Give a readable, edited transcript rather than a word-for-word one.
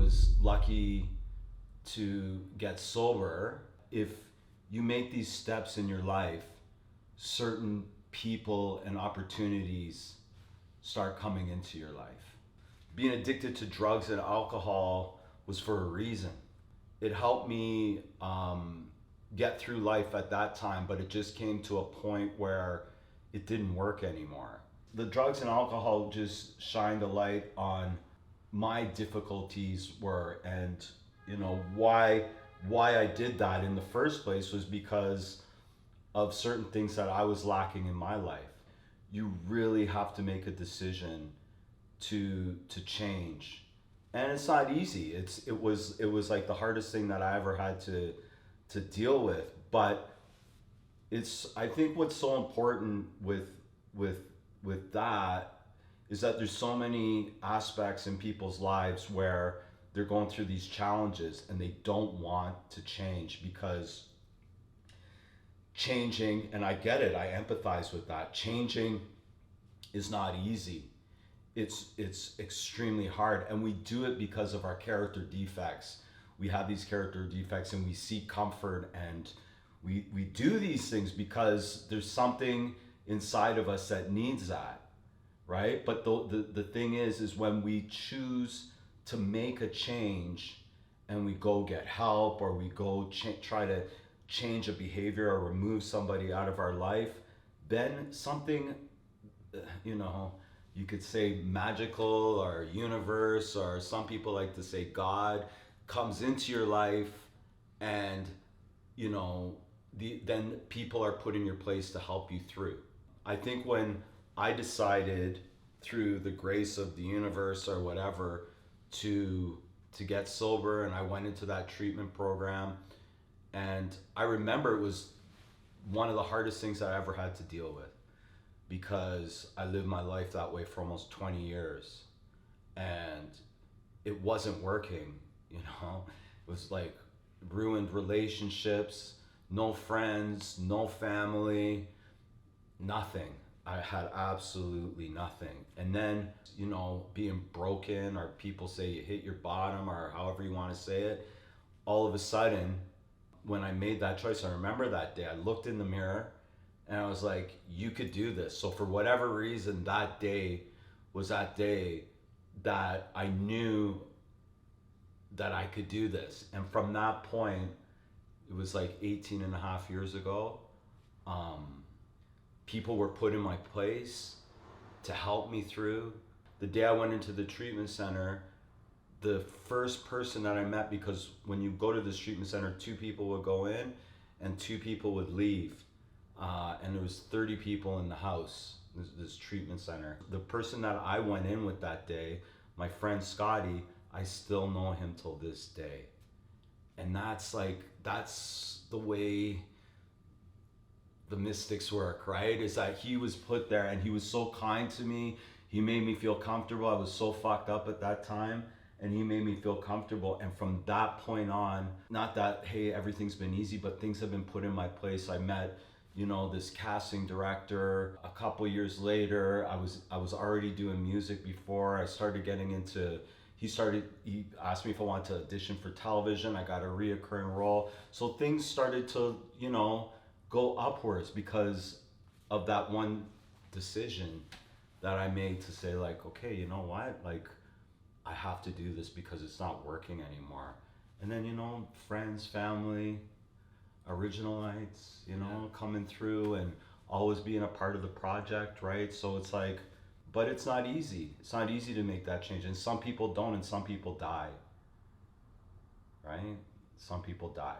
was lucky to get sober. If you make these steps in your life, certain people and opportunities start coming into your life. Being addicted to drugs and alcohol was for a reason. It helped me get through life at that time, but it just came to a point where it didn't work anymore. The drugs and alcohol just shined a light on my difficulties were, and why I did that in the first place was because of certain things that I was lacking in my life. You really have to make a decision to change, and it's not easy. It was like the hardest thing that I ever had to deal with. But I think what's so important with that is that there's so many aspects in people's lives where they're going through these challenges and they don't want to change, because changing, and I get it, I empathize with that, changing is not easy. It's extremely hard, and we do it because of our character defects. We have these character defects and we seek comfort, and we do these things because there's something inside of us that needs that, right? But the thing is when we choose to make a change and we go get help, or we go try to change a behavior or remove somebody out of our life, then something, you could say magical or universe, or some people like to say God, comes into your life, and then people are put in your place to help you through. I think when I decided, through the grace of the universe or whatever, to get sober, and I went into that treatment program, and I remember it was one of the hardest things I ever had to deal with, because I lived my life that way for almost 20 years and it wasn't working. It was like ruined relationships, no friends, no family, nothing. I had absolutely nothing. And then, being broken, or people say you hit your bottom, or however you want to say it, all of a sudden, when I made that choice, I remember that day, I looked in the mirror and I was like, you could do this. So for whatever reason, that day was that day that I knew that I could do this. And from that point, it was like 18 and a half years ago, people were put in my place to help me through. The day I went into the treatment center, the first person that I met, because when you go to this treatment center, 2 people would go in and 2 people would leave. And there was 30 people in the house, this treatment center. The person that I went in with that day, my friend Scotty, I still know him till this day. And that's the way the mystics work, right? Is that he was put there and he was so kind to me. He made me feel comfortable. I was so fucked up at that time, and he made me feel comfortable. And from that point on, not that, hey, everything's been easy, but things have been put in my place. I met, this casting director. A couple years later, I was already doing music before. I started getting into, he asked me if I wanted to audition for television. I got a reoccurring role. So things started to, go upwards because of that one decision that I made to say, like, okay, you know what? Like, I have to do this because it's not working anymore. And then, friends, family, originalites, coming through and always being a part of the project, right? So it's like, but it's not easy. It's not easy to make that change. And some people don't, and some people die, right? Some people die.